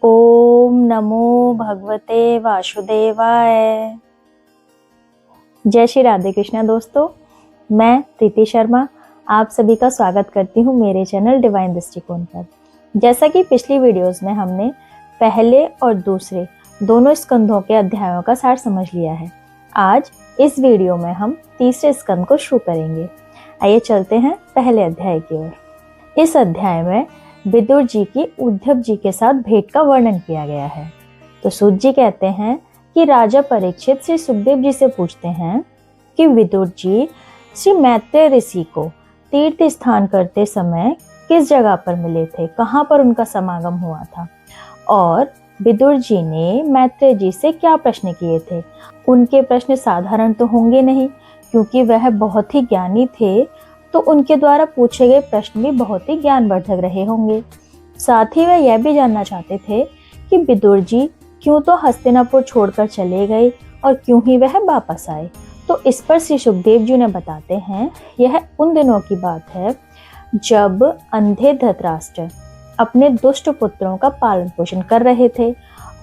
ओम नमो भगवते वासुदेवाय। जय श्री राधे कृष्णा दोस्तों, मैं प्रीति शर्मा आप सभी का स्वागत करती हूँ मेरे चैनल डिवाइन दृष्टिकोण पर। जैसा कि पिछली वीडियोस में हमने पहले और दूसरे दोनों स्कंधों के अध्यायों का सार समझ लिया है, आज इस वीडियो में हम तीसरे स्कंध को शुरू करेंगे। आइए चलते हैं पहले अध्याय की ओर। इस अध्याय में विदुर जी की उद्धव जी के साथ भेंट का वर्णन किया गया है। तो सूत जी कहते हैं कि राजा परीक्षित श्री सुखदेव जी से पूछते हैं कि विदुर जी श्री मैत्रेय ऋषि को तीर्थ स्थान करते समय किस जगह पर मिले थे, कहाँ पर उनका समागम हुआ था, और विदुर जी ने मैत्रेय जी से क्या प्रश्न किए थे। उनके प्रश्न साधारण तो होंगे नहीं, क्योंकि वह बहुत ही ज्ञानी थे, तो उनके द्वारा पूछे गए प्रश्न भी बहुत ही ज्ञानवर्धक रहे होंगे। साथ ही वह यह भी जानना चाहते थे कि विदुर जी क्यों तो हस्तिनापुर छोड़कर चले गए और क्यों ही वह वापस आए। तो इस पर श्री सुखदेव जी ने बताते हैं, यह उन दिनों की बात है जब अंधे धृतराष्ट्र अपने दुष्ट पुत्रों का पालन पोषण कर रहे थे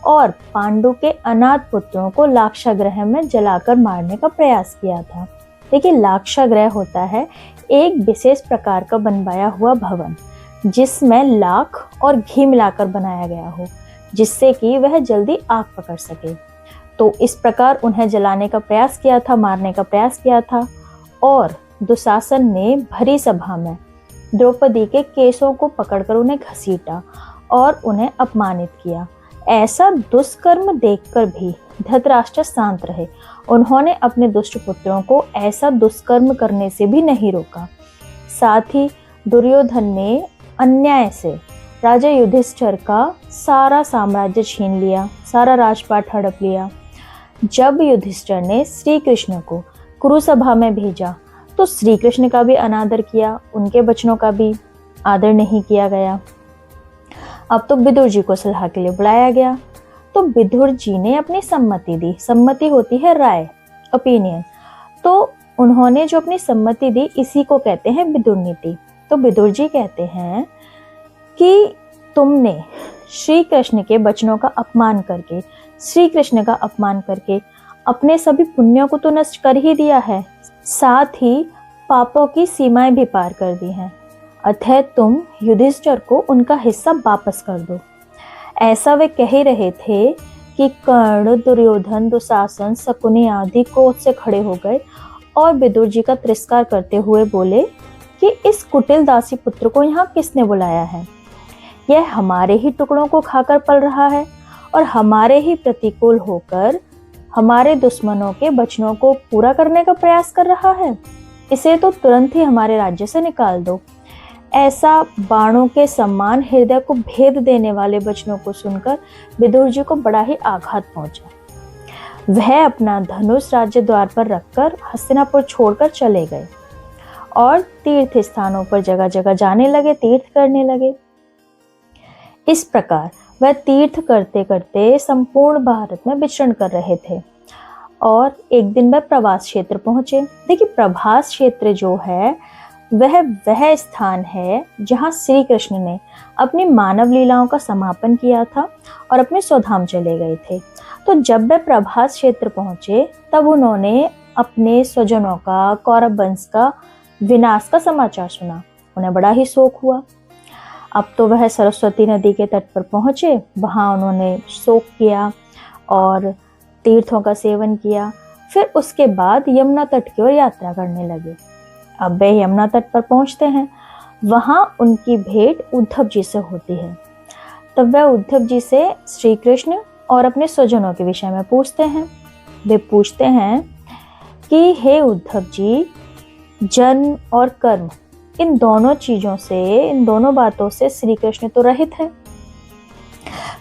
और पांडु के अनाथ पुत्रों को लाक्षागृह में जलाकर मारने का प्रयास किया था। देखिए, लाक्षागृह होता है एक विशेष प्रकार का बनवाया हुआ भवन जिसमें लाख और घी मिलाकर बनाया गया हो, जिससे कि वह जल्दी आग पकड़ सके। तो इस प्रकार उन्हें जलाने का प्रयास किया था, मारने का प्रयास किया था, और दुशासन ने भरी सभा में द्रौपदी के केसों को पकड़कर उन्हें घसीटा और उन्हें अपमानित किया। ऐसा दुष्कर्म देखकर भी धृतराष्ट्र शांत रहे। उन्होंने अपने दुष्ट पुत्रों को ऐसा दुष्कर्म करने से भी नहीं रोका। साथ ही दुर्योधन ने अन्याय से राजा युधिष्ठिर का सारा साम्राज्य छीन लिया, सारा राजपाट हड़प लिया। जब युधिष्ठिर ने श्री कृष्ण को कुरुसभा में भेजा तो श्री कृष्ण का भी अनादर किया, उनके वचनों का भी आदर नहीं किया गया। अब तो विदुर जी को सलाह के लिए बुलाया गया, तो विदुर जी ने अपनी सम्मति दी। सम्मति होती है राय, ओपिनियन। तो उन्होंने जो अपनी सम्मति दी, इसी को कहते हैं विदुर नीति। तो विदुर जी कहते हैं कि तुमने श्री कृष्ण के वचनों का अपमान करके, श्री कृष्ण का अपमान करके अपने सभी पुण्यों को तो नष्ट कर ही दिया है, साथ ही पापों की सीमाएं भी पार कर दी हैं। अतः तुम युधिष्ठिर को उनका हिस्सा वापस कर दो। ऐसा वे कह ही रहे थे कि कर्ण, दुर्योधन, दुशासन, शकुनी आदि क्रोध से खड़े हो गए और विदुर जी का तिरस्कार करते हुए बोले कि इस कुटिल दासी पुत्र को यहाँ किसने बुलाया है? यह हमारे ही टुकड़ों को खाकर पल रहा है और हमारे ही प्रतिकूल होकर हमारे दुश्मनों के वचनों को पूरा करने का प्रयास कर रहा है। इसे तो तुरंत ही हमारे राज्य से निकाल दो। ऐसा बाणों के समान हृदय को भेद देने वाले वचनों को सुनकर विदुर जी को बड़ा ही आघात पहुंचा। वह अपना धनुष राज्य द्वार पर रखकर हस्तिनापुर छोड़कर चले गए और तीर्थ स्थानों पर जगह जगह जाने लगे, तीर्थ करने लगे। इस प्रकार वह तीर्थ करते करते संपूर्ण भारत में विचरण कर रहे थे और एक दिन वह प्रवास क्षेत्र पहुंचे। देखिए, प्रभास क्षेत्र जो है वह स्थान है जहां श्री कृष्ण ने अपनी मानव लीलाओं का समापन किया था और अपने स्वधाम चले गए थे। तो जब वे प्रभास क्षेत्र पहुंचे तब उन्होंने अपने स्वजनों का, कौरव वंश का विनाश का समाचार सुना। उन्हें बड़ा ही शोक हुआ। अब तो वह सरस्वती नदी के तट पर पहुंचे, वहां उन्होंने शोक किया और तीर्थों का सेवन किया। फिर उसके बाद यमुना तट की ओर यात्रा करने लगे। अब वे यमुना तट पर पहुंचते हैं, वहां उनकी भेंट उद्धव जी से होती है। तब वह उद्धव जी से श्री कृष्ण और अपने स्वजनों के विषय में पूछते हैं। वे पूछते हैं कि हे उद्धव जी, जन्म और कर्म, इन दोनों चीजों से, इन दोनों बातों से श्री कृष्ण तो रहित है,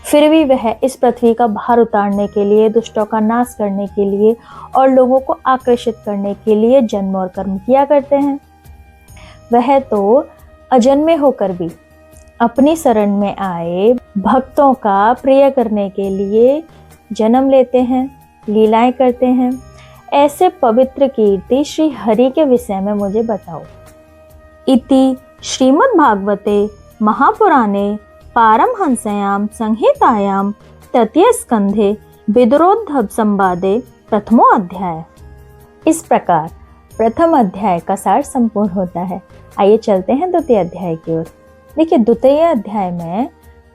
फिर भी वह इस पृथ्वी का भार उतारने के लिए, दुष्टों का नाश करने के लिए और लोगों को आकर्षित करने के लिए जन्म और कर्म किया करते हैं। वह तो अजन्मे होकर भी अपनी शरण में आए भक्तों का प्रिय करने के लिए जन्म लेते हैं, लीलाएं करते हैं। ऐसे पवित्र कीर्ति श्री हरि के विषय में मुझे बताओ। इति श्रीमद्भागवते महापुराणे पारमहंस्यां संहितायां तृतीय स्कंधे विदुरोद्धव संवादे प्रथमो अध्याय। इस प्रकार प्रथम अध्याय का सार संपूर्ण होता है। आइए चलते हैं द्वितीय अध्याय की ओर। देखिए, द्वितीय अध्याय में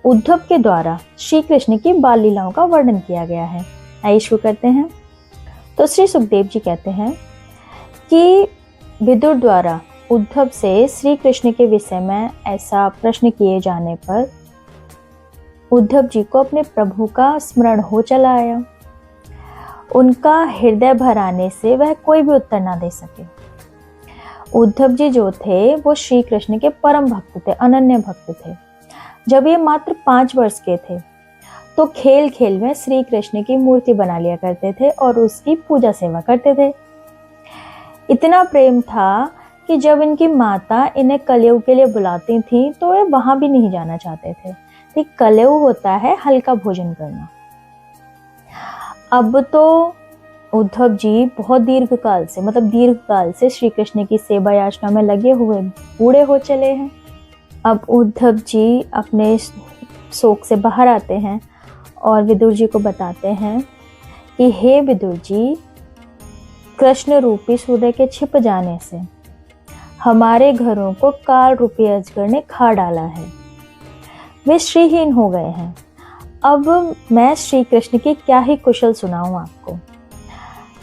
उद्धव के द्वारा श्री कृष्ण की बाल लीलाओं का वर्णन किया गया है। आइए शुरू करते हैं। तो श्री सुखदेव जी कहते हैं कि विदुर द्वारा उद्धव से श्री कृष्ण के विषय में ऐसा प्रश्न किए जाने पर उद्धव जी को अपने प्रभु का स्मरण हो चला आया। उनका हृदय भर आने से वह कोई भी उत्तर ना दे सके। उद्धव जी जो थे वो श्री कृष्ण के परम भक्त थे, अनन्य भक्त थे। जब ये मात्र 5 वर्ष के थे तो खेल खेल में श्री कृष्ण की मूर्ति बना लिया करते थे और उसकी पूजा सेवा करते थे। इतना प्रेम था कि जब इनकी माता इन्हें कलयुग के लिए बुलाती थी तो वे वहां भी नहीं जाना चाहते थे। तो कलयुग होता है हल्का भोजन करना। अब तो उद्धव जी बहुत दीर्घ काल से श्री कृष्ण की सेवा याचना में लगे हुए बूढ़े हो चले हैं। अब उद्धव जी अपने शोक से बाहर आते हैं और विदुर जी को बताते हैं कि हे विदुर जी, कृष्ण रूपी सूर्य के छिप जाने से हमारे घरों को काल रूपी अजगर ने खा डाला है। वे श्रीहीन हो गए हैं। अब मैं श्री कृष्ण की क्या ही कुशल सुनाऊं आपको।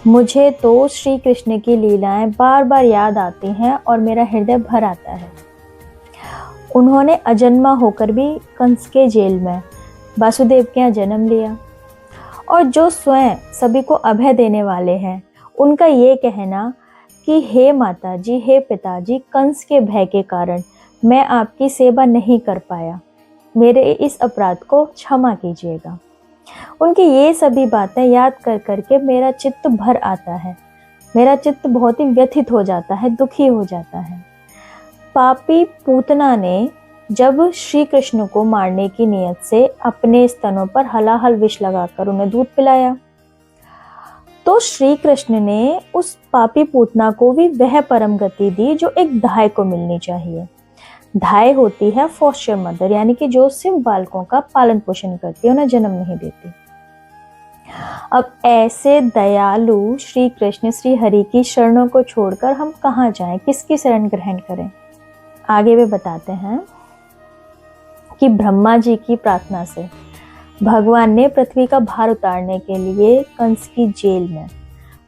मुझे तो श्री कृष्ण की लीलाएं बार बार याद आती हैं और मेरा हृदय भर आता है। उन्होंने अजन्मा होकर भी कंस के जेल में वासुदेव के यहाँ जन्म लिया और जो स्वयं सभी को अभय देने वाले हैं, उनका ये कहना कि हे माता जी, हे पिताजी, कंस के भय के कारण मैं आपकी सेवा नहीं कर पाया, मेरे इस अपराध को क्षमा कीजिएगा। उनकी ये सभी बातें याद कर करके मेरा चित्त भर आता है। मेरा चित्त बहुत ही व्यथित हो जाता है, दुखी हो जाता है। पापी पूतना ने जब श्री कृष्ण को मारने की नियत से अपने स्तनों पर हलाहल विष लगाकर उन्हें दूध पिलाया, तो श्री कृष्ण ने उस पापी पूतना को भी वह परम गति दी जो एक दाई को मिलनी चाहिए। दाई होती है फॉस्टर मदर, यानी कि जो सिर्फ बालकों का पालन पोषण करती है, उन्हें जन्म नहीं देती। अब ऐसे दयालु श्री कृष्ण श्री हरि की शरणों को छोड़कर हम कहाँ जाएं, किसकी शरण ग्रहण करें। आगे वे बताते हैं कि ब्रह्मा जी की प्रार्थना से भगवान ने पृथ्वी का भार उतारने के लिए कंस की जेल में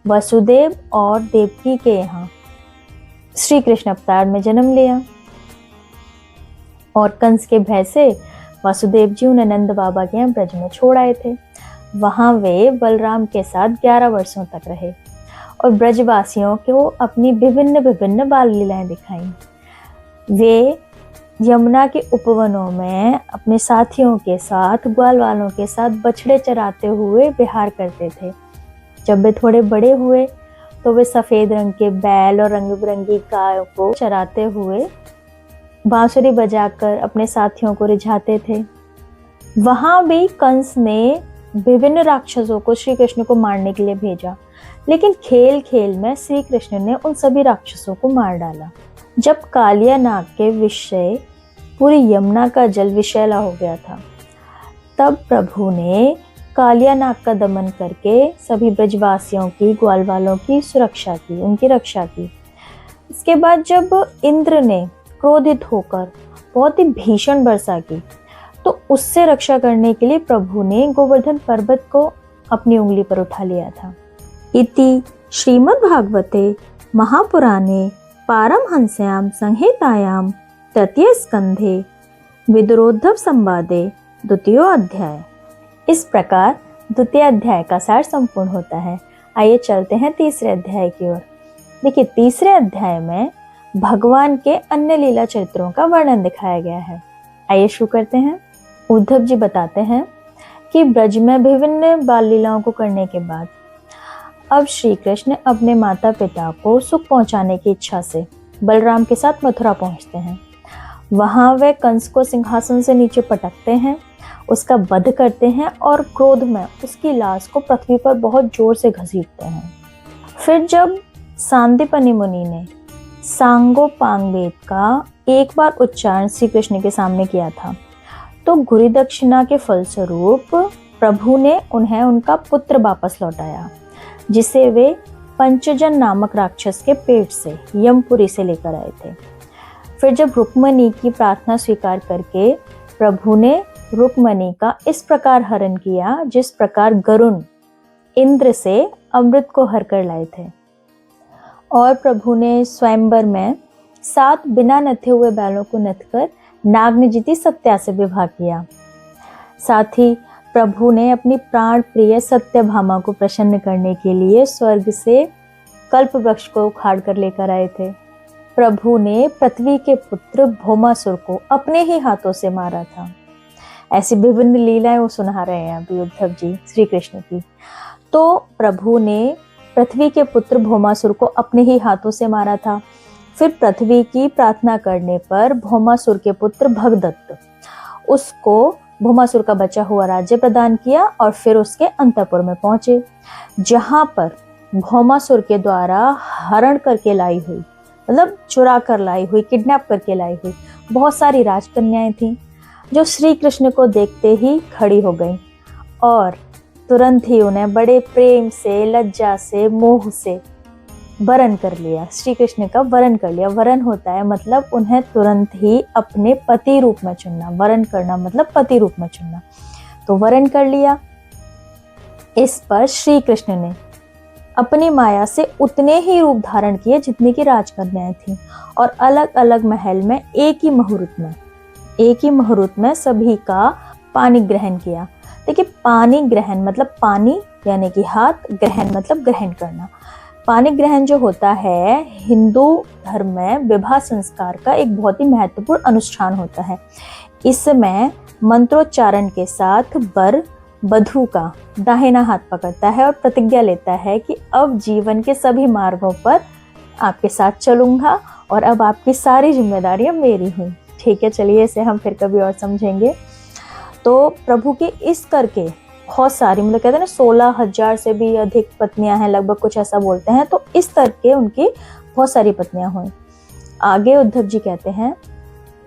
वसुदेव और देवकी के यहाँ श्री कृष्ण अवतार में जन्म लिया और कंस के भय से वासुदेव जी उन्हें नंद बाबा के यहाँ ब्रज में छोड़ आए थे। वहां वे बलराम के साथ 11 वर्षों तक रहे और ब्रजवासियों को अपनी विभिन्न विभिन्न बाल लीलाएं दिखाई। वे यमुना के उपवनों में अपने साथियों के साथ, ग्वाल वालों के साथ बछड़े चराते हुए विहार करते थे। जब वे थोड़े बड़े हुए तो वे सफेद रंग के बैल और रंग बिरंगी गायों को चराते हुए बांसुरी बजाकर अपने साथियों को रिझाते थे। वहां भी कंस ने विभिन्न राक्षसों को श्री कृष्ण को मारने के लिए भेजा, लेकिन खेल खेल में श्री कृष्ण ने उन सभी राक्षसों को मार डाला। जब कालिया नाग के विषय पूरी यमुना का जल विषैला हो गया था, तब प्रभु ने कालिया नाग का दमन करके सभी ब्रजवासियों की, ग्वाल वालों की सुरक्षा की, उनकी रक्षा की। इसके बाद जब इंद्र ने क्रोधित होकर बहुत ही भीषण वर्षा की, तो उससे रक्षा करने के लिए प्रभु ने गोवर्धन पर्वत को अपनी उंगली पर उठा लिया था। इति श्रीमद्भागवते महापुराणे पारमहंस्यां संहितायां तृतीय स्कंधे विदुरोद्धव संवादे द्वितीयो अध्याय। इस प्रकार द्वितीय अध्याय का सार संपूर्ण होता है। आइए चलते हैं तीसरे अध्याय की ओर। देखिए, तीसरे अध्याय में भगवान के अन्य लीला चरित्रों का वर्णन दिखाया गया है। आइए शुरू करते हैं। उद्धव जी बताते हैं कि ब्रज में विभिन्न बाल लीलाओं को करने के बाद अब श्री कृष्ण अपने माता पिता को सुख पहुंचाने की इच्छा से बलराम के साथ मथुरा पहुंचते हैं। वहां वे कंस को सिंहासन से नीचे पटकते हैं, उसका वध करते हैं और क्रोध में उसकी लाश को पृथ्वी पर बहुत जोर से घसीटते हैं। फिर जब सांदीपनि मुनि ने सांगोपांग वेद का एक बार उच्चारण श्री कृष्ण के सामने किया था, तो गुरु दक्षिणा के फलस्वरूप प्रभु ने उन्हें उनका पुत्र वापस लौटाया, जिसे वे पंचजन नामक राक्षस के पेट से यमपुरी से लेकर आए थे। फिर जब रुक्मणी की प्रार्थना स्वीकार करके प्रभु ने रुक्मणी का इस प्रकार हरण किया जिस प्रकार गरुण इंद्र से अमृत को हर कर लाए थे। और प्रभु ने स्वयंवर में 7 बिना नथे हुए बैलों को नथकर नागनजिति सत्या से विवाह किया। साथ ही प्रभु ने अपनी प्राण प्रिय सत्यभामा को प्रसन्न करने के लिए स्वर्ग से कल्प वृक्ष को उखाड़ कर लेकर आए थे। प्रभु ने पृथ्वी के पुत्र भौमासुर को अपने ही हाथों से मारा था। ऐसी विभिन्न लीलाएं वो सुना रहे हैं अभी उद्धव जी श्री कृष्ण की। तो प्रभु ने पृथ्वी के पुत्र भौमासुर को अपने ही हाथों से मारा था। फिर पृथ्वी की प्रार्थना करने पर भौमासुर के पुत्र भगदत्त उसको भौमासुर का बचा हुआ राज्य प्रदान किया और फिर उसके अंतःपुर में पहुंचे, जहां पर भौमासुर के द्वारा हरण करके लाई हुई, मतलब चुरा कर लाई हुई, किडनैप करके लाई हुई बहुत सारी राजकन्याएं थीं, जो श्री कृष्ण को देखते ही खड़ी हो गईं और तुरंत ही उन्हें बड़े प्रेम से, लज्जा से, मोह से वरण कर लिया। श्री कृष्ण का वरण कर लिया। वरण होता है मतलब उन्हें तुरंत ही अपने पति रूप में चुनना। वरण करना मतलब पति रूप में चुनना। तो वरण कर लिया। इस पर श्री कृष्ण ने अपनी माया से उतने ही रूप धारण किए जितनी की राजकन्याएं थीं और अलग अलग महल में एक ही मुहूर्त में सभी का पानी ग्रहण किया। देखिए, पानी ग्रहण मतलब पानी यानी कि हाथ, ग्रहण मतलब ग्रहण करना। पानी ग्रहण जो होता है हिंदू धर्म में विवाह संस्कार का एक बहुत ही महत्वपूर्ण अनुष्ठान होता है। इसमें मंत्रोच्चारण के साथ वर वधू का दाहिना हाथ पकड़ता है और प्रतिज्ञा लेता है कि अब जीवन के सभी मार्गों पर आपके साथ चलूंगा और अब आपकी सारी जिम्मेदारियां मेरी हुई। ठीक है, चलिए इसे हम फिर कभी और समझेंगे। तो प्रभु के इस करके बहुत सारी, मतलब कहते हैं ना 16,000 से भी अधिक पत्नियां हैं लगभग, कुछ ऐसा बोलते हैं। तो इस तरह के उनकी बहुत सारी पत्नियां हुई। आगे उद्धव जी कहते हैं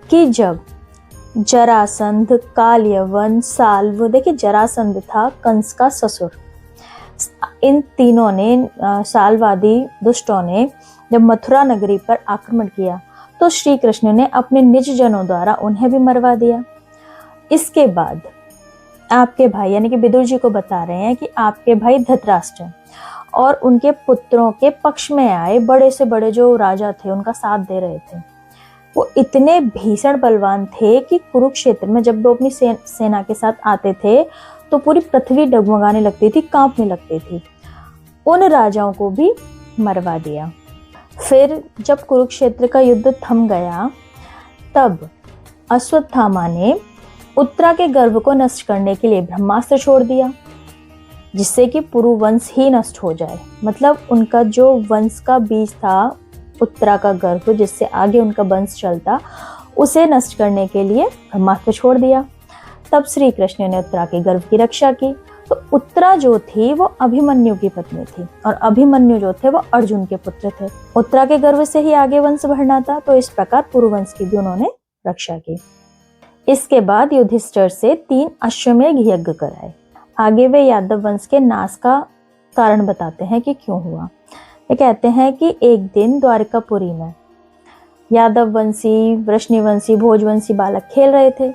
कि जब जरासंध, कालयवन, साल्व, देखिए जरासंध था कंस का ससुर, इन तीनों ने, साल्वादी दुष्टों ने जब मथुरा नगरी पर आक्रमण किया तो श्री कृष्ण ने अपने निज जनों द्वारा उन्हें भी मरवा दिया। इसके बाद आपके भाई यानी कि विदुर जी को बता रहे हैं कि आपके भाई धृतराष्ट्र और उनके पुत्रों के पक्ष में आए बड़े से बड़े जो राजा थे उनका साथ दे रहे थे। वो इतने भीषण बलवान थे कि कुरुक्षेत्र में जब वो अपनी सेना के साथ आते थे तो पूरी पृथ्वी डगमगाने लगती थी, कांपने लगती थी। उन राजाओं को भी मरवा दिया। फिर जब कुरुक्षेत्र का युद्ध थम गया तब अश्वत्थामा ने उत्तरा के गर्भ को नष्ट करने के लिए ब्रह्मास्त्र छोड़ दिया, जिससे कि पुरु वंश ही नष्ट हो जाए। मतलब उनका जो वंश का बीज था, उत्तरा का गर्भ, जिससे आगे उनका वंश चलता, उसे नष्ट करने के लिए ब्रह्मास्त्र छोड़ दिया। तब श्री कृष्ण ने उत्तरा के गर्भ की रक्षा की। तो उत्तरा जो थी वो अभिमन्यु की पत्नी थी और अभिमन्यु जो थे वो अर्जुन के पुत्र थे। उत्तरा के गर्भ से ही आगे वंश बढ़ना था, तो इस प्रकार पुरु वंश की भी उन्होंने रक्षा की। इसके बाद युधिष्ठिर से 3 अश्वमेध यज्ञ कराए। आगे वे यादव वंश के नाश का कारण बताते हैं कि क्यों हुआ। ये कहते हैं कि एक दिन द्वारकापुरी में यादव वंशी, वृष्णिवंशी, भोजवंशी बालक खेल रहे थे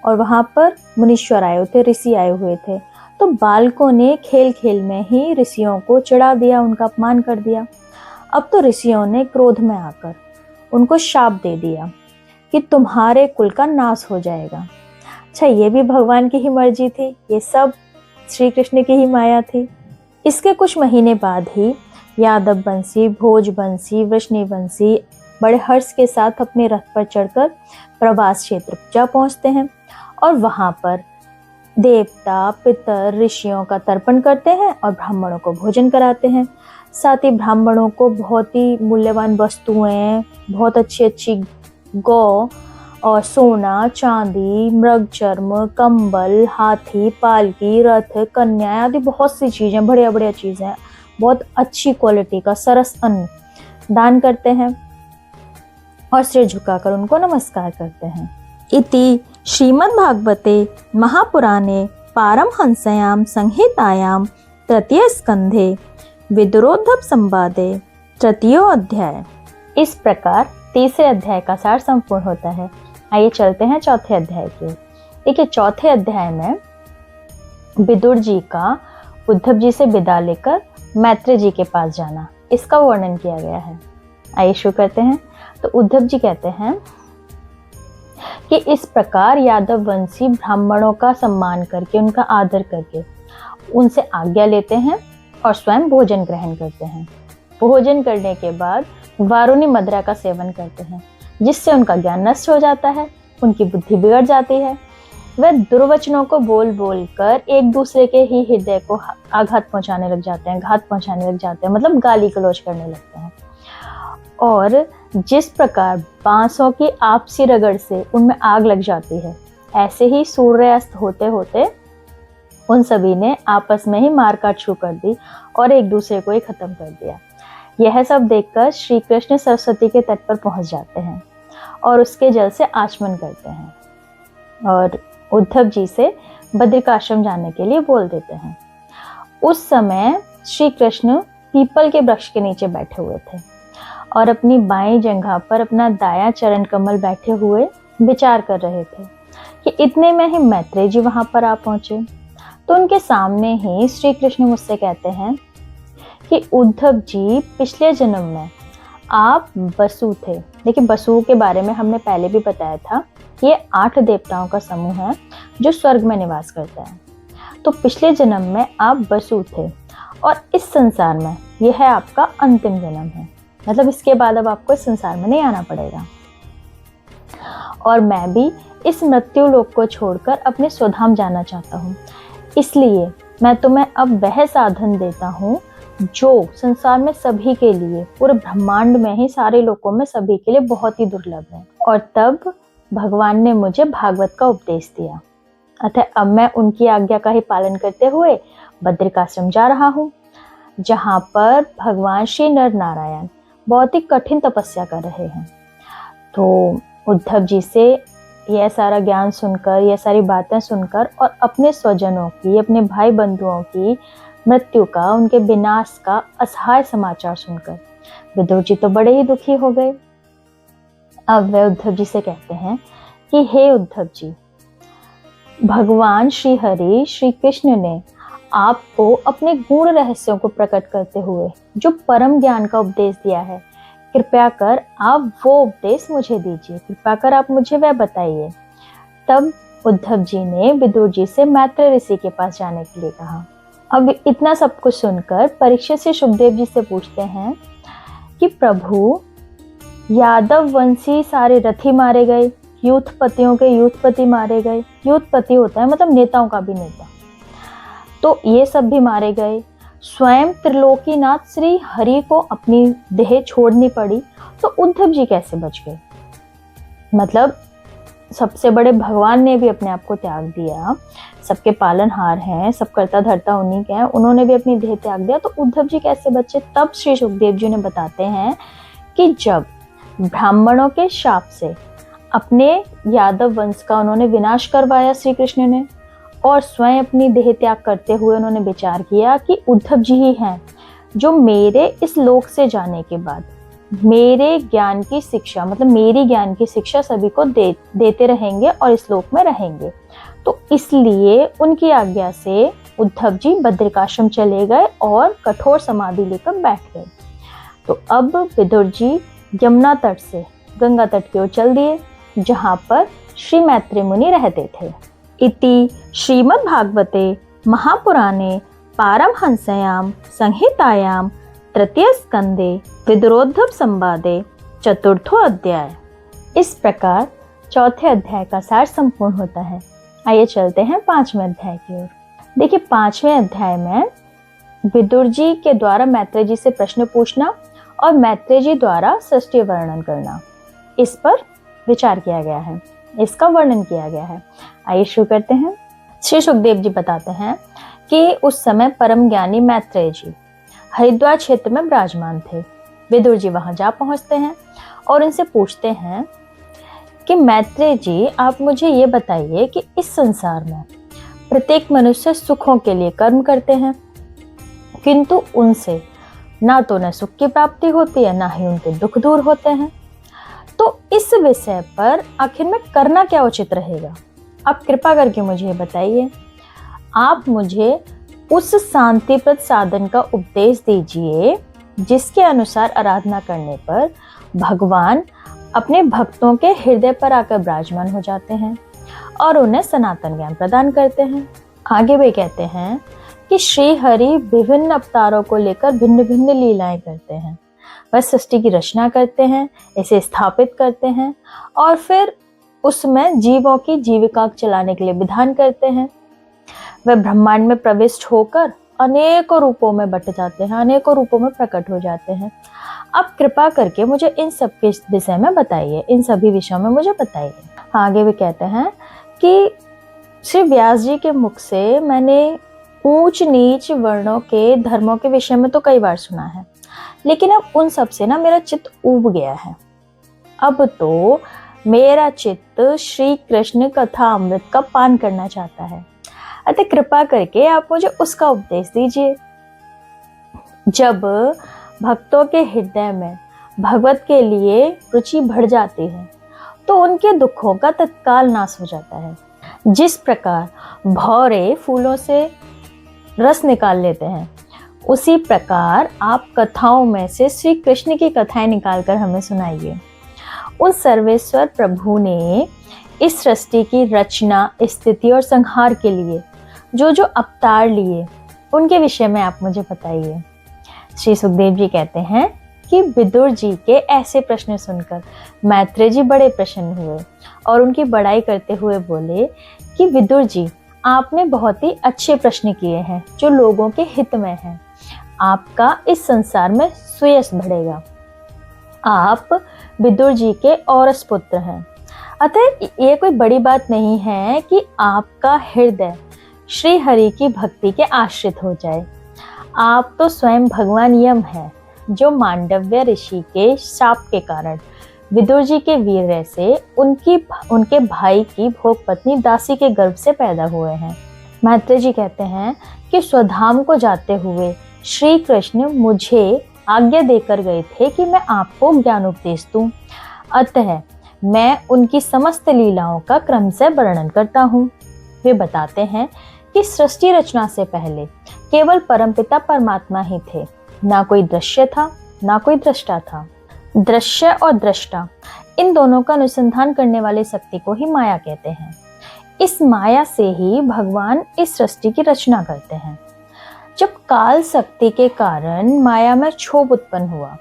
और वहां पर मुनीश्वर आए हुए थे, ऋषि आए हुए थे। तो बालकों ने खेल खेल में ही ऋषियों को चिढ़ा दिया, उनका अपमान कर दिया। अब तो ऋषियों ने क्रोध में आकर उनको शाप दे दिया कि तुम्हारे कुल का नाश हो जाएगा। अच्छा, ये भी भगवान की ही मर्जी थी, ये सब श्री कृष्ण की ही माया थी। इसके कुछ महीने बाद ही यादव वंशी, भोजवंशी, वृष्णिवंशी बड़े हर्ष के साथ अपने रथ पर चढ़कर प्रवास क्षेत्र जा पहुंचते हैं और वहां पर देवता, पितर, ऋषियों का तर्पण करते हैं और ब्राह्मणों को भोजन कराते हैं। साथ ही ब्राह्मणों को बहुत ही मूल्यवान वस्तुएं, बहुत अच्छी अच्छी गौ और सोना, चांदी, मृग चर्म, कंबल, हाथी, पालकी, रथ, कन्या आदि बहुत सी चीजें, बढ़िया बढ़िया चीजें, बहुत अच्छी क्वालिटी का सरस अन्न दान करते हैं और सिर झुकाकर उनको नमस्कार करते हैं। इति श्रीमद्भागवते महापुराणे पारमहंस्यां संहितायां तृतीय स्कंधे विदुरोद्धव संवादे तृतीयो अध्याय। इस प्रकार तीसरे अध्याय का सार संपूर्ण होता है। आइए चलते हैं चौथे अध्याय की ओर। देखिए, चौथे अध्याय में विदुर जी का उद्धव जी से विदा लेकर मैत्रेय जी के पास जाना, इसका वर्णन किया गया है। आइए शुरू करते हैं। तो उद्धव जी कहते हैं कि इस प्रकार यादव वंशी ब्राह्मणों का सम्मान करके, उनका आदर करके उनसे आज्ञा लेते हैं और स्वयं भोजन ग्रहण करते हैं। भोजन करने के बाद वारुणी मदिरा का सेवन करते हैं, जिससे उनका ज्ञान नष्ट हो जाता है, उनकी बुद्धि बिगड़ जाती है। वह दुर्वचनों को बोल बोल कर एक दूसरे के ही हृदय को आघात पहुंचाने लग जाते हैं, घात पहुंचाने लग जाते हैं, मतलब गाली गलौज करने लगते हैं। और जिस प्रकार बांसों की आपसी रगड़ से उनमें आग लग जाती है, ऐसे ही सूर्यास्त होते होते उन सभी ने आपस में ही मारकाट शुरू कर दी और एक दूसरे को ही खत्म कर दिया। यह सब देखकर श्री कृष्ण सरस्वती के तट पर पहुंच जाते हैं और उसके जल से आचमन करते हैं और उद्धव जी से बद्रिकाश्रम जाने के लिए बोल देते हैं। उस समय श्री कृष्ण पीपल के वृक्ष के नीचे बैठे हुए थे और अपनी बाईं जंघा पर अपना दायां चरण कमल बैठे हुए विचार कर रहे थे कि इतने में ही मैत्रेय जी वहां पर आ पहुंचे। तो उनके सामने ही श्री कृष्ण मुझसे कहते हैं कि उद्धव जी, पिछले जन्म में आप वसु थे। देखिए, वसु के बारे में हमने पहले भी बताया था कि ये 8 देवताओं का समूह है जो स्वर्ग में निवास करता है। तो पिछले जन्म में आप वसु थे और इस संसार में यह है आपका अंतिम जन्म है, मतलब इसके बाद अब आपको इस संसार में नहीं आना पड़ेगा। और मैं भी इस मृत्यु लोक को छोड़कर अपने स्वधाम जाना चाहता हूँ, इसलिए मैं तुम्हें अब वह साधन देता हूँ जो संसार में सभी के लिए, पूरे ब्रह्मांड में ही, सारे लोकों में सभी के लिए बहुत ही दुर्लभ है। और तब भगवान ने मुझे भागवत का उपदेश दिया, अतः अब मैं उनकी आज्ञा का ही पालन करते हुए बद्रिकाश्रम जा रहा हूँ, जहाँ पर भगवान श्री नर नारायण बहुत ही कठिन तपस्या कर रहे हैं। तो उद्धव जी से यह सारा ज्ञान सुनकर, यह सारी बातें सुनकर और अपने स्वजनों की, अपने भाई बंधुओं की मृत्यु का, उनके विनाश का असहाय समाचार सुनकर विदुर जी तो बड़े ही दुखी हो गए। अब वे उद्धव जी से कहते हैं कि हे उद्धव जी, भगवान श्री हरि श्री कृष्ण ने आपको अपने गूढ़ रहस्यों को प्रकट करते हुए जो परम ज्ञान का उपदेश दिया है, कृपया कर आप वो उपदेश मुझे दीजिए, कृपया कर आप मुझे वह बताइए। तब उद्धव जी ने विदुर जी से मैत्रेय ऋषि के पास जाने के लिए कहा। अब इतना सब कुछ सुनकर परीक्षित से सुखदेव जी से पूछते हैं कि प्रभु, यादव वंशी सारे रथी मारे गए, यूथपतियों के यूथपति मारे गए। यूथपति होता है मतलब नेताओं का भी नेता, तो ये सब भी मारे गए। स्वयं त्रिलोकीनाथ श्री हरि को अपनी देह छोड़नी पड़ी, तो उद्धव जी कैसे बच गए? मतलब सबसे बड़े भगवान ने भी अपने आप को त्याग दिया, सबके पालनहार हैं, सब करता धरता उन्हीं के हैं, उन्होंने भी अपनी देह त्याग दिया, तो उद्धव जी कैसे बचे? तब श्री सुखदेव जी ने बताते हैं कि जब ब्राह्मणों के शाप से अपने यादव वंश का उन्होंने विनाश करवाया श्री कृष्ण ने, और स्वयं अपनी देह त्याग करते हुए उन्होंने विचार किया कि उद्धव जी ही हैं जो मेरे इस लोक से जाने के बाद मेरे ज्ञान की शिक्षा, मतलब मेरी ज्ञान की शिक्षा सभी को देते रहेंगे और इस लोक में रहेंगे। तो इसलिए उनकी आज्ञा से उद्धव जी बद्रिकाश्रम चले गए और कठोर समाधि लेकर बैठ गए। तो अब विदुर जी यमुना तट से गंगा तट की ओर चल दिए, जहाँ पर श्री मैत्रेय मुनि रहते थे। इति श्रीमद्भागवते महापुराणे पारमहंस्यां संहितायां तृतीय स्कंदे विदुरोद्धव संवादे चतुर्थो अध्याय। इस प्रकार चौथे अध्याय का सार संपूर्ण होता है। आइए चलते हैं 5वें अध्याय की ओर। देखिए, 5वें अध्याय में विदुर जी के द्वारा मैत्रेय जी से प्रश्न पूछना और मैत्रेय जी द्वारा सृष्टि वर्णन करना, इस पर विचार किया गया है, इसका वर्णन किया गया है। आइए शुरू करते हैं। श्री सुखदेव जी बताते हैं कि उस समय परम ज्ञानी मैत्रेय जी हरिद्वार क्षेत्र में विराजमान थे। विदुर जी वहां जा पहुंचते हैं और उनसे पूछते हैं कि मैत्रेय जी, आप मुझे ये बताइए कि इस संसार में प्रत्येक मनुष्य सुखों के लिए कर्म करते हैं, किंतु उनसे ना तो न सुख की प्राप्ति होती है, ना ही उनके दुख दूर होते हैं। तो इस विषय पर आखिर में करना क्या उचित रहेगा? आप कृपा करके मुझे बताइए। आप मुझे उस शांतिप्रद साधन का उपदेश दीजिए जिसके अनुसार आराधना करने पर भगवान अपने भक्तों के हृदय पर आकर विराजमान हो जाते हैं और उन्हें सनातन ज्ञान प्रदान करते हैं। आगे वे कहते हैं कि श्री हरि विभिन्न अवतारों को लेकर भिन्न भिन्न लीलाएं करते हैं। वह सृष्टि की रचना करते हैं, इसे स्थापित करते हैं और फिर उसमें जीवों की जीविका चलाने के लिए विधान करते हैं। वह ब्रह्मांड में प्रविष्ट होकर अनेकों रूपों में बट जाते हैं, अनेकों रूपों में प्रकट हो जाते हैं। आप कृपा करके मुझे इन सब के विषय में बताइए, इन सभी विषयों में मुझे बताइए। आगे भी कहते हैं कि श्री व्यास जी के मुख से मैंने ऊंच नीच वर्णों के धर्मों के विषय में तो कई बार सुना है, लेकिन अब उन सब से ना मेरा चित्त ऊब गया है। अब तो मेरा चित्त श्री कृष्ण कथा अमृत का पान करना चाहता है, अतः कृपा करके आप मुझे उसका उपदेश दीजिए। जब भक्तों के हृदय में भगवत के लिए रुचि बढ़ जाती है तो उनके दुखों का तत्काल नाश हो जाता है। जिस प्रकार भौरे फूलों से रस निकाल लेते हैं, उसी प्रकार आप कथाओं में से श्री कृष्ण की कथाएं निकालकर हमें सुनाइए। उस सर्वेश्वर प्रभु ने इस सृष्टि की रचना, स्थिति और संहार के लिए जो जो अवतार लिए, उनके विषय में आप मुझे बताइए। श्री सुखदेव जी कहते हैं कि विदुर जी के ऐसे प्रश्न सुनकर मैत्रेय जी बड़े प्रसन्न हुए और उनकी बड़ाई करते हुए बोले कि विदुर जी, आपने बहुत ही अच्छे प्रश्न किए हैं जो लोगों के हित में हैं। आपका इस संसार में सुयश बढ़ेगा। आप विदुर जी के औरस पुत्र हैं, अतः ये कोई बड़ी बात नहीं है कि आपका हृदय श्री हरि की भक्ति के आश्रित हो जाए। आप तो स्वयं भगवान यम हैं, जो मांडव्य ऋषि के शाप के कारण विदुर जी के वीर्य से उनके भाई की भोग पत्नी दासी के गर्भ से पैदा हुए हैं। मैत्रेय जी कहते हैं कि स्वधाम को जाते हुए श्री कृष्ण मुझे आज्ञा देकर गए थे कि मैं आपको ज्ञान उपदेश दूं, अतः मैं उनकी समस्त लीलाओं का क्रम से वर्णन करता हूँ। वे बताते हैं कि सृष्टि रचना से पहले केवल परमपिता परमात्मा ही थे, ना कोई दृश्य था ना कोई दृष्टा था। दृश्य और दृष्टा, इन दोनों का अनुसंधान करने वाली शक्ति को ही माया कहते हैं। इस माया से ही भगवान इस सृष्टि की रचना करते हैं। जब काल शक्ति के कारण माया में क्षोभ उत्पन्न हुआ,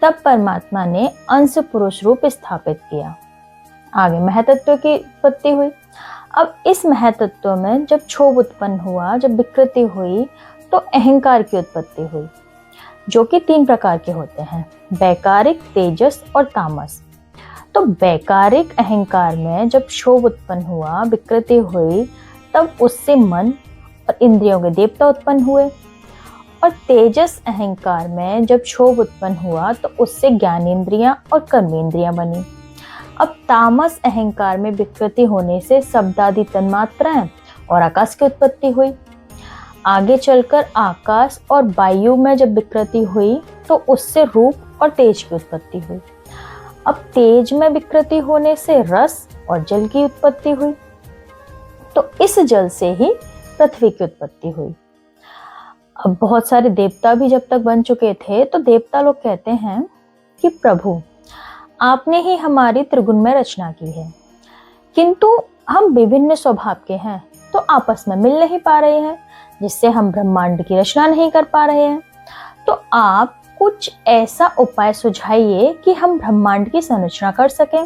तब परमात्मा ने अंश पुरुष रूप स्थापित किया। आगे महतत्व की उत्पत्ति हुई। अब इस महतत्व में जब क्षोभ उत्पन्न हुआ, जब विकृति हुई, तो अहंकार की उत्पत्ति हुई, जो कि 3 प्रकार के होते हैं, वैकारिक, तेजस और तामस। तो वैकारिक अहंकार में जब क्षोभ उत्पन्न हुआ, विकृति हुई, तब उससे मन और इंद्रियों के देवता उत्पन्न हुए। और तेजस अहंकार में जब क्षोभ उत्पन्न हुआ तो उससे ज्ञानेंद्रियां और कर्मेंद्रियां बनी। अब तामस अहंकार में विकृति होने से शब्दादि तन्मात्राएं और आकाश की उत्पत्ति हुई। आगे चलकर आकाश और वायु में जब विकृति हुई तो उससे रूप और तेज की उत्पत्ति हुई। अब तेज में विकृति होने से रस और जल की उत्पत्ति हुई, तो इस जल से ही पृथ्वी की उत्पत्ति हुई। अब बहुत सारे देवता भी जब तक बन चुके थे तो देवता लोग कहते हैं कि प्रभु, आपने ही हमारी त्रिगुणमय रचना की है, किंतु हम विभिन्न स्वभाव के हैं तो आपस में मिल नहीं पा रहे हैं, जिससे हम ब्रह्मांड की रचना नहीं कर पा रहे हैं। तो आप कुछ ऐसा उपाय सुझाइए कि हम ब्रह्मांड की संरचना कर सकें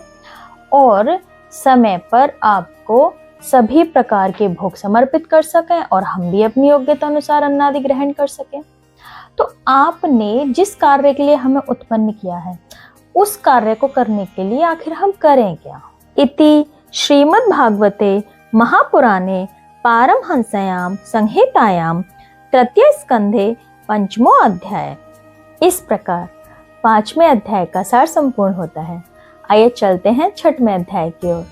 और समय पर आपको सभी प्रकार के भोग समर्पित कर सकें और हम भी अपनी योग्यता अनुसार अन्नादि ग्रहण कर सकें। तो आपने जिस कार्य के लिए हमें उत्पन्न किया है, उस कार्य को करने के लिए आखिर हम करें क्या? इति श्रीमद् भागवते महापुराणे पारमहंस्यां संहितायां तृतीय स्कंधे 5वां अध्याय। इस प्रकार 5वें अध्याय का सार संपूर्ण होता है। आइए चलते हैं छठवें अध्याय की ओर।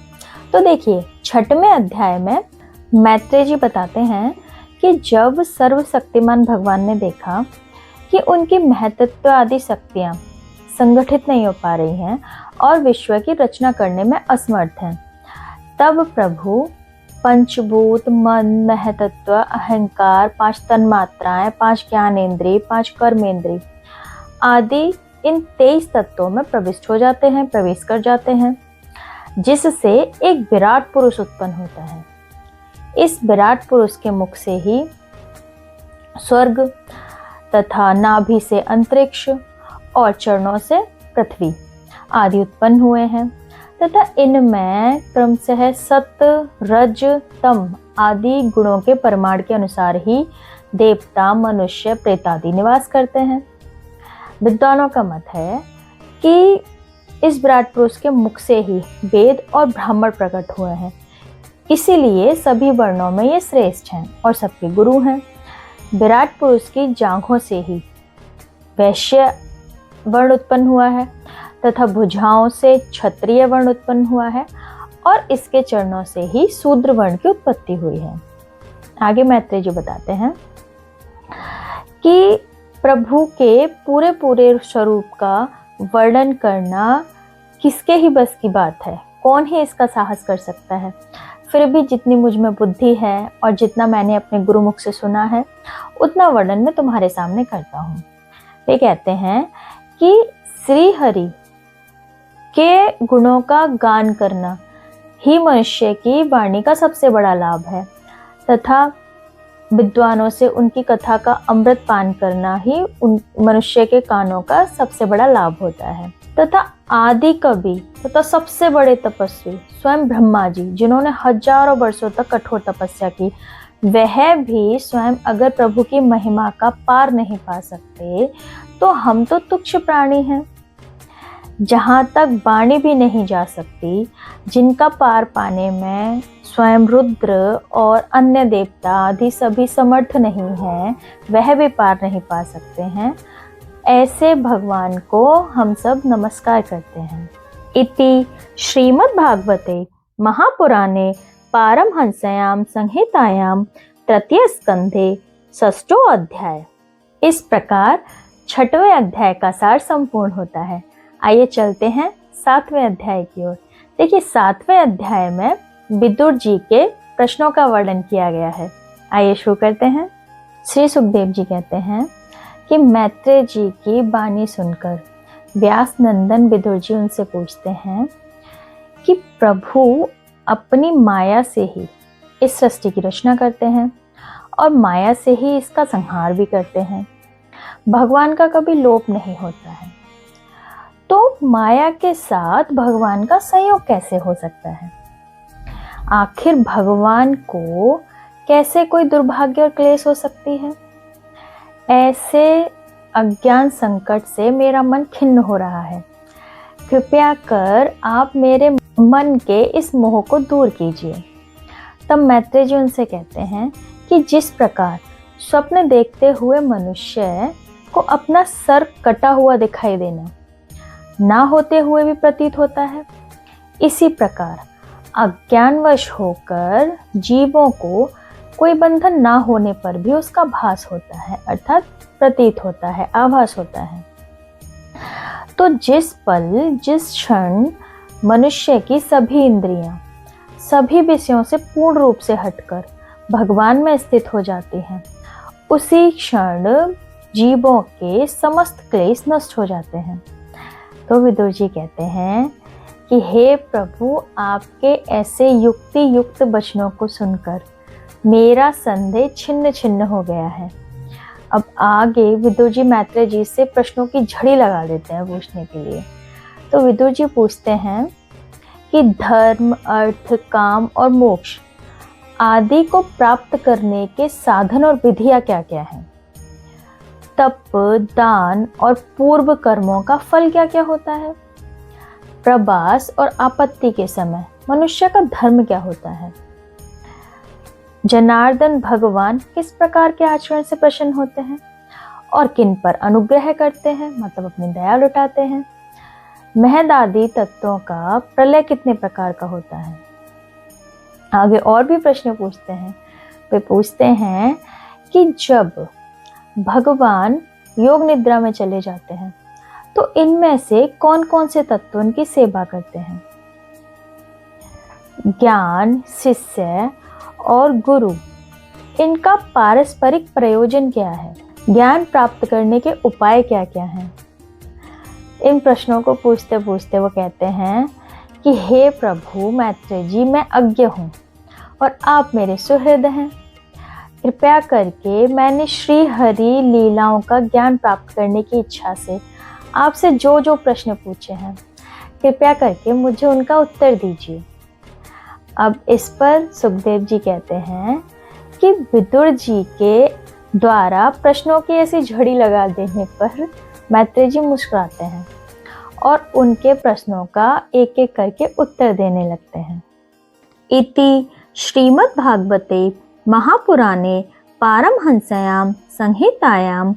तो देखिए, छठवें अध्याय में मैत्रेय जी बताते हैं कि जब सर्वशक्तिमान भगवान ने देखा कि उनकी महतत्व आदि शक्तियां संगठित नहीं हो पा रही हैं और विश्व की रचना करने में असमर्थ हैं, तब प्रभु पंचभूत, मन, महतत्व, अहंकार, 5 तन्मात्राएं, 5 ज्ञानेंद्रिय, 5 कर्मेंद्रिय आदि इन 23 तत्वों में प्रवेश कर जाते हैं, जिससे एक विराट पुरुष उत्पन्न होता है। इस विराट पुरुष के मुख से ही स्वर्ग तथा नाभि से अंतरिक्ष और चरणों से पृथ्वी आदि उत्पन्न हुए हैं तथा इनमें क्रमशः सत, रज, तम आदि गुणों के परिमाण के अनुसार ही देवता, मनुष्य, प्रेत आदि निवास करते हैं। विद्वानों का मत है कि इस विराट पुरुष के मुख से ही वेद और ब्राह्मण प्रकट हुए हैं, इसीलिए सभी वर्णों में ये श्रेष्ठ हैं और सबके गुरु हैं। विराट पुरुष की जांघों से ही वैश्य वर्ण उत्पन्न हुआ है तथा भुजाओं से क्षत्रिय वर्ण उत्पन्न हुआ है और इसके चरणों से ही शूद्र वर्ण की उत्पत्ति हुई है। आगे मैत्रेय जी बताते हैं कि प्रभु के पूरे स्वरूप का वर्णन करना किसके ही बस की बात है, कौन ही इसका साहस कर सकता है। फिर भी जितनी मुझ में बुद्धि है और जितना मैंने अपने गुरुमुख से सुना है, उतना वर्णन मैं तुम्हारे सामने करता हूँ। वे कहते हैं कि श्री हरि के गुणों का गान करना ही मनुष्य की वाणी का सबसे बड़ा लाभ है तथा विद्वानों से उनकी कथा का अमृत पान करना ही उन मनुष्य के कानों का सबसे बड़ा लाभ होता है। तथा आदि कवि तथा सबसे बड़े तपस्वी स्वयं ब्रह्मा जी, जिन्होंने हजारों वर्षों तक कठोर तपस्या की, वह भी स्वयं अगर प्रभु की महिमा का पार नहीं पा सकते तो हम तो तुच्छ प्राणी हैं। जहाँ तक वाणी भी नहीं जा सकती, जिनका पार पाने में स्वयं रुद्र और अन्य देवता आदि सभी समर्थ नहीं हैं, वह भी पार नहीं पा सकते हैं, ऐसे भगवान को हम सब नमस्कार करते हैं। इति श्रीमद् भागवते महापुराणे पारमहंस्यां संहितायां तृतीय स्कंधे षष्ठो अध्याय। इस प्रकार छठवें अध्याय का सार संपूर्ण होता है। आइए चलते हैं 7वें अध्याय की ओर। देखिए, 7वें अध्याय में विदुर जी के प्रश्नों का वर्णन किया गया है। आइए शुरू करते हैं। श्री सुखदेव जी कहते हैं कि मैत्रेय जी की वाणी सुनकर व्यास नंदन विदुर जी उनसे पूछते हैं कि प्रभु अपनी माया से ही इस सृष्टि की रचना करते हैं और माया से ही इसका संहार भी करते हैं। भगवान का कभी लोप नहीं होता है, तो माया के साथ भगवान का संयोग कैसे हो सकता है? आखिर भगवान को कैसे कोई दुर्भाग्य और क्लेश हो सकती है? ऐसे अज्ञान संकट से मेरा मन खिन्न हो रहा है। कृपया कर आप मेरे मन के इस मोह को दूर कीजिए। तब मैत्रेय जी उनसे कहते हैं कि जिस प्रकार स्वप्न देखते हुए मनुष्य को अपना सर कटा हुआ दिखाई देना ना होते हुए भी प्रतीत होता है, इसी प्रकार अज्ञानवश होकर जीवों को कोई बंधन ना होने पर भी उसका भास होता है, अर्थात प्रतीत होता है, आभास होता है। तो जिस पल, जिस क्षण मनुष्य की सभी इंद्रियां सभी विषयों से पूर्ण रूप से हटकर भगवान में स्थित हो जाती हैं, उसी क्षण जीवों के समस्त क्लेश नष्ट हो जाते हैं। तो विदुर जी कहते हैं कि हे प्रभु, आपके ऐसे युक्ति युक्त वचनों को सुनकर मेरा संदेह छिन्न छिन्न हो गया है। अब आगे विदुर जी मैत्रेय जी से प्रश्नों की झड़ी लगा देते हैं पूछने के लिए। तो विदुर जी पूछते हैं कि धर्म, अर्थ, काम और मोक्ष आदि को प्राप्त करने के साधन और विधियां क्या क्या हैं? तप, दान और पूर्व कर्मों का फल क्या क्या होता है? प्रवास और आपत्ति के समय मनुष्य का धर्म क्या होता है? जनार्दन भगवान किस प्रकार के आचरण से प्रसन्न होते हैं और किन पर अनुग्रह करते हैं, मतलब अपनी दया लुटाते हैं? महदादी तत्वों का प्रलय कितने प्रकार का होता है। आगे और भी प्रश्न पूछते हैं। वे पूछते हैं कि जब भगवान योग निद्रा में चले जाते हैं तो इनमें से कौन कौन से तत्व उनकी सेवा करते हैं। ज्ञान, शिष्य और गुरु, इनका पारस्परिक प्रयोजन क्या है। ज्ञान प्राप्त करने के उपाय क्या क्या हैं। इन प्रश्नों को पूछते पूछते वो कहते हैं कि हे प्रभु मैत्रेय जी, मैं अज्ञ हूँ और आप मेरे सुहृद हैं। कृपया करके मैंने श्री हरि लीलाओं का ज्ञान प्राप्त करने की इच्छा से आपसे जो जो प्रश्न पूछे हैं, कृपया करके मुझे उनका उत्तर दीजिए। अब इस पर सुखदेव जी कहते हैं कि विदुर जी के द्वारा प्रश्नों की ऐसी झड़ी लगा देने पर मैत्रेय जी मुस्कुराते हैं और उनके प्रश्नों का एक एक करके उत्तर देने लगते हैं। इति श्रीमद् भागवते महापुराणे पारमहंस्यां संहितायां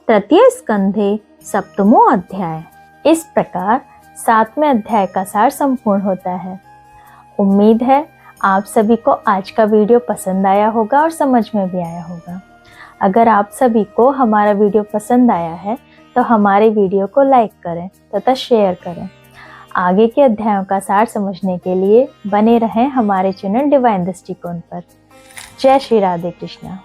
तृतीय स्कंधे सप्तमो अध्याय। इस प्रकार 7वें अध्याय का सार संपूर्ण होता है। उम्मीद है आप सभी को आज का वीडियो पसंद आया होगा और समझ में भी आया होगा। अगर आप सभी को हमारा वीडियो पसंद आया है तो हमारे वीडियो को लाइक करें तथा शेयर करें। आगे के अध्यायों का सार समझने के लिए बने रहें हमारे चैनल डिवाइन दृष्टिकोण पर। जय श्री राधे कृष्णा।